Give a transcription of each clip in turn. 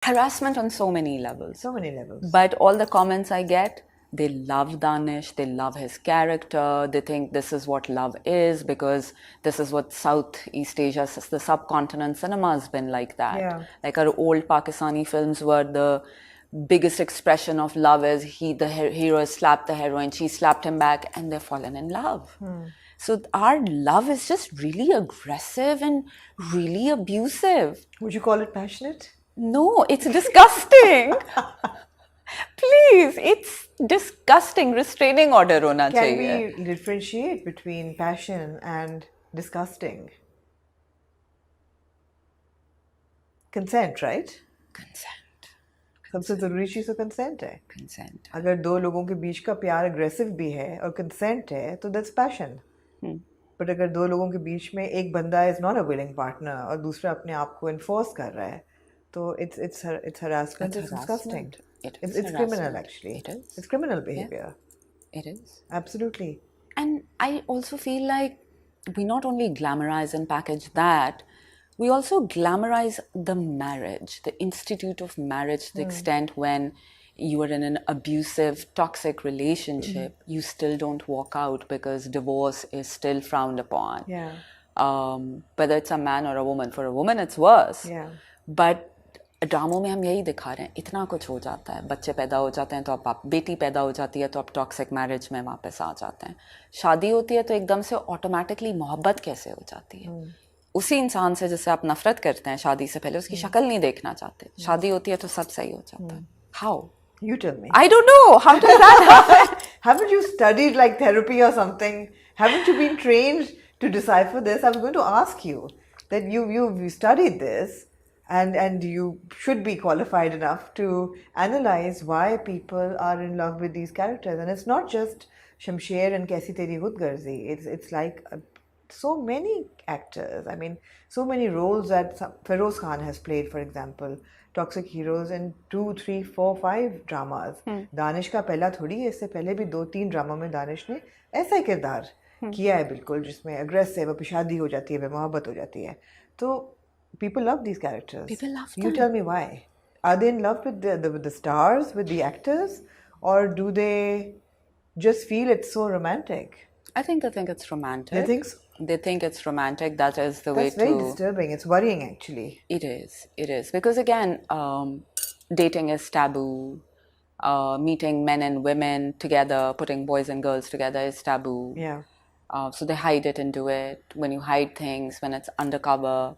harassment on so many levels. So many levels. But all the comments I get, they love Danish, they love his character, they think this is what love is because this is what Southeast Asia, the subcontinent cinema has been like that. Yeah. Like our old Pakistani films were the biggest expression of love is the hero slapped the heroine, she slapped him back, and they've fallen in love. So our love is just really aggressive and really abusive. Would you call it passionate? No, it's disgusting. Please, it's disgusting. Restraining order hona chahiye. Can we differentiate between passion and disgusting? Consent, right? Consent. सबसे जरूरी चीज तो consent है. Consent. अगर दो लोगों के बीच का प्यार अग्रेसिव भी है और कंसेंट है तो दैट्स पैशन. बट अगर दो लोगों के बीच में एक बंदा is not a willing partner और दूसरा अपने आप को एनफोर्स कर रहा है तो it's harassment. It's disgusting. It's criminal actually. It is. It's criminal behavior. It is. Absolutely. And I also feel like we not only glamorize and package that, we also glamorize the marriage, the institute of marriage to the extent when you are in an abusive, toxic relationship, you still don't walk out because divorce is still frowned upon. Yeah. Whether it's a man or a woman. For a woman, it's worse. Yeah. But ड्रामों में हम यही दिखा रहे हैं, इतना कुछ हो जाता है, बच्चे पैदा हो जाते हैं तो आप बेटी पैदा हो जाती है तो आप टॉक्सिक मैरिज में वापस आ जाते हैं. शादी होती है तो एकदम से ऑटोमेटिकली मोहब्बत कैसे हो जाती है उसी इंसान से जिससे आप नफरत करते हैं शादी से पहले, उसकी शक्ल नहीं देखना चाहते. शादी होती है तो सब सही हो जाता है. How? You tell me. I don't know. How does that happen? Haven't you studied like therapy or something? Haven't you been trained to decipher this? I was going to ask you that you studied this and you should be qualified enough to analyze why people are in love with these characters. And it's not just Shamsher and Kaisi Teri Hudgarzi. It's like so many actors. I mean, so many roles that Feroz Khan has played, for example. Toxic heroes in 2, 3, 4, 5 dramas. Danish का पहला थोड़ी है, इससे पहले भी 2-3 drama में दानिश ने ऐसा ही किरदार किया है बिल्कुल, जिसमें अग्रेसिव और शादी हो जाती है, मोहब्बत हो जाती है. तो people love these characters. People love them. You tell me why. Are they in love with the stars, with the actors, or do they just feel it's so romantic? I think they think it's romantic. They think so? They think it's romantic. That is the way to... That's very disturbing. It's worrying, actually. It is. It is. Because again, dating is taboo. Meeting men and women together, putting boys and girls together is taboo. Yeah. So they hide it and do it. When you hide things, when it's undercover,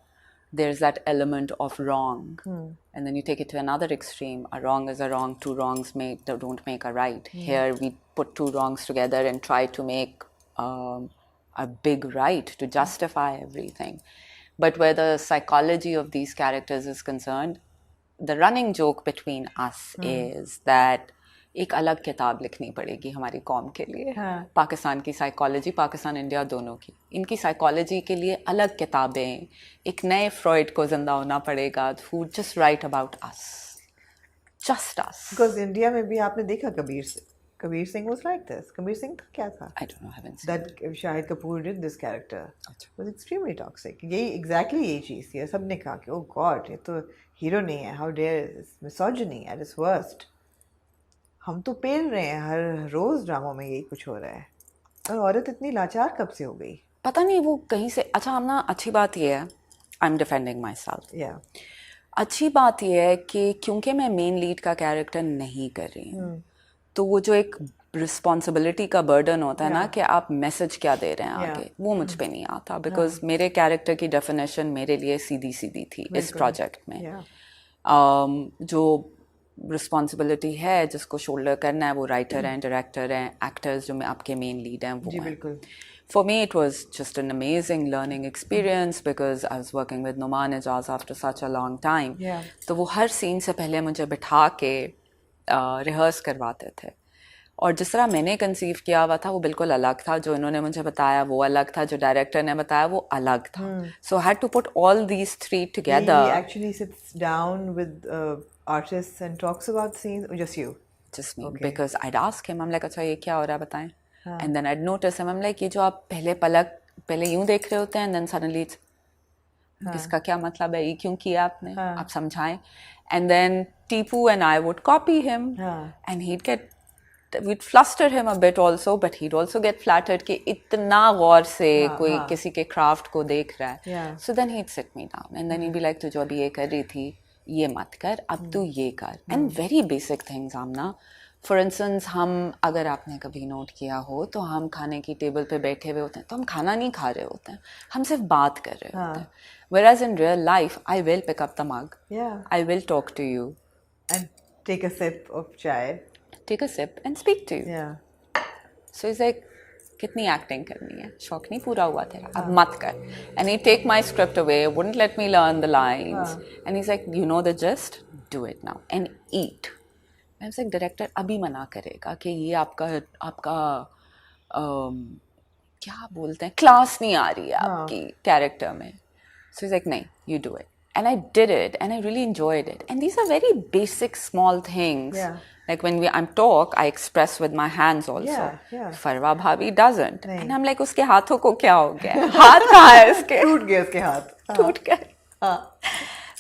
there's that element of wrong. And then you take it to another extreme. A wrong is a wrong. Two wrongs don't make a right. Here we put two wrongs together and try to make a big right to justify everything. But where the psychology of these characters is concerned, the running joke between us is that एक अलग किताब लिखनी पड़ेगी हमारी कौम के लिए. पाकिस्तान की साइकोलॉजी, पाकिस्तान इंडिया दोनों की, इनकी साइकोलॉजी के लिए अलग किताबें, एक नए फ्रॉइड को जिंदा होना पड़ेगा who just write about us, just us. Because India में भी आपने देखा Kabir Singh was like this. Kabir Singh था क्या था? I don't know, I haven't seen That Shahid Kapoor did this character. Was extremely toxic. यही exactly यही चीज़ थी. सबने कहा कि oh God, ये तो हीरो नहीं है. How dare this misogyny at its worst. हम तो पेल रहे हैं, हर रोज ड्रामों में यही कुछ हो रहा है. और औरत इतनी लाचार कब से हो गई? पता नहीं वो कहीं से. अच्छा हम ना, अच्छी बात ये है, I'm defending myself. Yeah. अच्छी बात ये है कि क्योंकि मैं मेन लीड का कैरेक्टर नहीं कर रही हूँ, तो वो जो एक रिस्पॉन्सिबिलिटी का बर्डन होता है ना कि आप मैसेज क्या दे रहे हैं आगे, वो मुझ पे नहीं आता. बिकॉज मेरे कैरेक्टर की डेफिनेशन मेरे लिए सीधी सीधी थी इस प्रोजेक्ट में. जो रिस्पॉन्सिबिलिटी है जिसको शोल्डर करना है वो राइटर हैं, डायरेक्टर हैं, एक्टर्स जो आपके मेन लीड हैं वो हैं. For me, it was just an amazing learning experience because I was working with Numan Ijaz after such a long time. तो वो हर सीन से पहले मुझे बिठा के रिहर्स करवाते थे, और जिस तरह मैंने कंसीव किया हुआ था वो बिल्कुल अलग था, जो इन्होंने मुझे बताया वो अलग था, जो डायरेक्टर ने बताया वो अलग था. So I had to put all these three together. He actually sits down with artists and talks about scenes, or just you? Just me. Okay. Because I'd ask him, I'm like, अच्छा ये क्या हो रहा है बताएं. And then I'd notice him, I'm like, ये जो आप पहले यूं देख रहे होते हैं, and then suddenly इसका क्या मतलब है, ये क्यों किया आपने, आप समझाएं. And then Tipu and I would copy him, and we'd fluster him a bit also, but he'd also get flattered कि इतना गौर से कोई किसी के craft को देख रहा है. So then he'd sit me down, and then he'd be like, तू जो अभी ये कर रही थी, ये मत कर, अब तू ये कर. And very basic things, Amna. For instance, हम अगर आपने कभी नोट किया हो तो हम खाने की टेबल पे बैठे हुए होते हैं तो हम खाना नहीं खा रहे होते हैं, हम सिर्फ बात कर रहे होते हैं. Whereas in real life, I will pick up the mug. I will talk to you. And take a sip of chai. Take a sip and speak to you. So he's like, कितनी acting करनी है, शौक नहीं पूरा हुआ तेरा, अब मत कर. And he'd take my script away, wouldn't let me learn the lines. And he's like, you know the gist, do it now and eat. I was like, director अभी मना करेगा कि ये आपका क्या बोलते हैं, क्लास नहीं आ रही है आपकी कैरेक्टर में. So he's like, नहीं, you do it. And I did it, and I really enjoyed it. And these are very basic, small things. Like when I'm talk, I express with my hands also. Farwa bhabi doesn't. And I'm like, उसके हाथों को क्या हो गया? हाथ कहाँ है इसके? टूट गए उसके हाथ. टूट गए.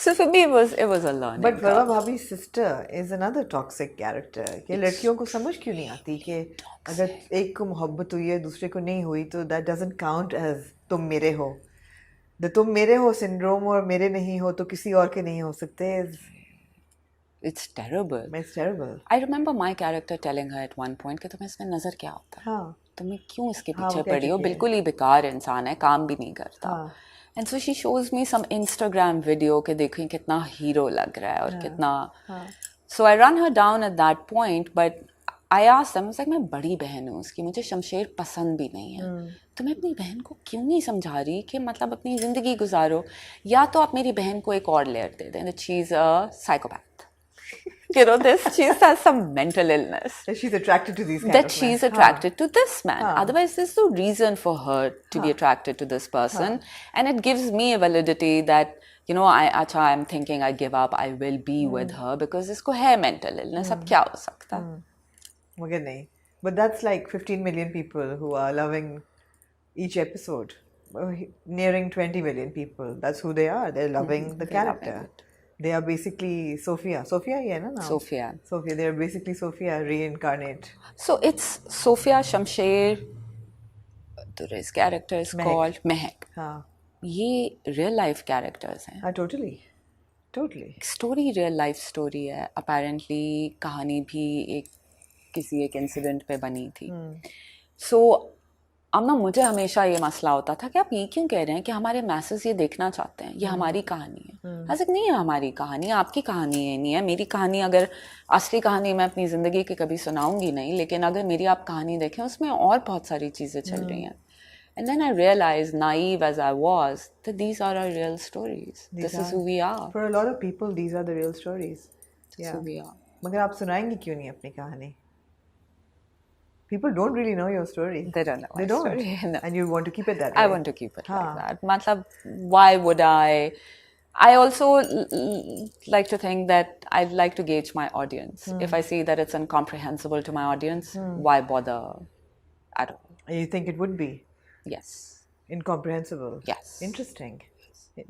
So for me, it was a learning. But Farwa bhabi's sister is another toxic character. कि लड़कियों को समझ क्यों नहीं आती कि अगर एक को मोहब्बत हुई है, दूसरे को नहीं हुई, तो that doesn't count as तुम मेरे हो. The तुम मेरे हो syndrome और मेरे नहीं हो तो किसी और के नहीं हो सकते. It's terrible. It's terrible. I remember my character telling her at one point कि तुम्हें इसमें नजर क्या होता है? तुम्हें क्यों इसके पीछे पड़ी हो? बिल्कुल ही बेकार इंसान है, काम भी नहीं करता. And so she shows me some Instagram video कि देखो कितना हीरो लग रहा है और कितना. So I run her down at that point, but I asked them, I was like, मैं बड़ी बहन हूँ उसकी, मुझे शमशेर पसंद भी नहीं है. तुम्हें अपनी बहन को क्यों नहीं समझा रही कि मतलब अपनी ज़िंदगी गुजारो, या तो आप मेरी बहन को एक और लेयर दे दें, that she's a psychopath. You know, she has some mental illness. That she's attracted to these kind that of she's men. attracted to this man. Otherwise, there's no reason for her to be attracted to this person. And it gives me a validity that, you know, I'm thinking I give up, I will be with her because isko hai mental illness. Ab kya ho sakta? Magar nahi. But that's like 15 million people who are loving each episode. Nearing 20 million people. That's who they are. They're loving the character. They are basically Sophia. Sophia, yeah, no? Sophia. Sophia. They are basically Sophia reincarnate. So it's Sophia, Shamsher. His character is called Mehak. ये real life characters हैं. Totally. Totally. Story real life story है. Apparently कहानी भी किसी एक incident पे बनी थी. So अब ना मुझे हमेशा ये मसला होता था कि आप ये क्यों कह रहे हैं कि हमारे मैसेज ये देखना चाहते हैं, ये हमारी कहानी है. ऐसा नहीं है हमारी कहानी, आपकी कहानी ये नहीं है. मेरी कहानी, अगर असली कहानी मैं अपनी ज़िंदगी की कभी सुनाऊंगी नहीं, लेकिन अगर मेरी आप कहानी देखें उसमें और बहुत सारी चीज़ें चल रही हैं. And then I realized, naive as I was, that these are our real stories. This is who we are. For a lot of people, these are the real stories. This is who we are. मगर आप सुनाएंगी क्यों नहीं अपनी कहानी? People don't really know your story. They don't know. They don't. Story. No. And you want to keep it that way. I want to keep it like that. Matlab, why would I? I also like to think that I'd like to gauge my audience. If I see that it's incomprehensible to my audience, why bother at all? You think it would be? Yes. Incomprehensible? Yes. Interesting.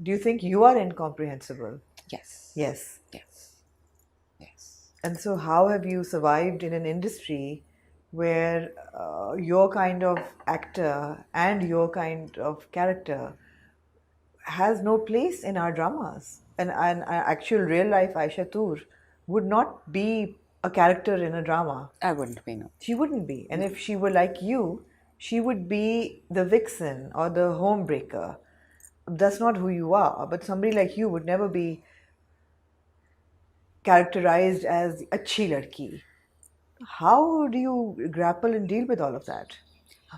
Do you think you are incomprehensible? Yes. Yes. Yes. Yes. And so how have you survived in an industry where your kind of actor and your kind of character has no place in our dramas? And actual real life Ayesha Toor would not be a character in a drama. I wouldn't be, no. She wouldn't be. And if she were like you, she would be the vixen or the homebreaker. That's not who you are. But somebody like you would never be characterized as achhi ladki. How do you grapple and deal with all of that?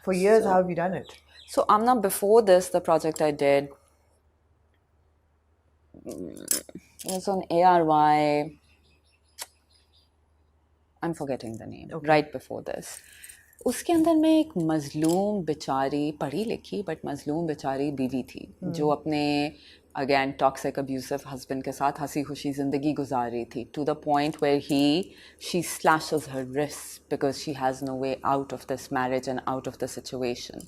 For years, how have you done it? So, Amna, before this, the project I did was on ARY. I'm forgetting the name. Okay. Right before this. उसके अंदर में एक मजलूम बेचारी, पढ़ी लिखी but मजलूम बेचारी बीवी थी जो अपने अगेन टॉक्सिक अब्यूसिव हस्बैंड के साथ हंसी खुशी ज़िंदगी गुजार रही थी, to the point where she slashes her wrist because she has no way out of this marriage and out of the situation.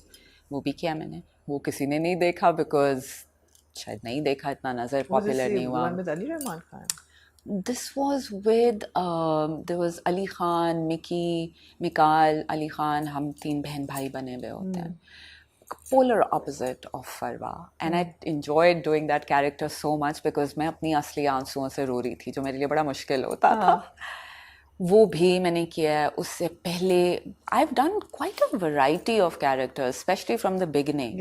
वो भी किया मैंने, वो किसी ने नहीं देखा बिकॉज शायद नहीं देखा, इतना नज़र पॉपुलर नहीं हुआ. This was with there was Ali Khan, Mickey, Mikal, Ali Khan. हम 3 बहन भाई बने हुए होते हैं. Polar opposite of Farwa, and I enjoyed doing that character so much because मैं अपनी असली आंसुओं से रो रही थी, जो मेरे लिए बड़ा मुश्किल होता था. वो भी मैंने किया है. उससे पहले I've done quite a variety of characters, especially from the beginning.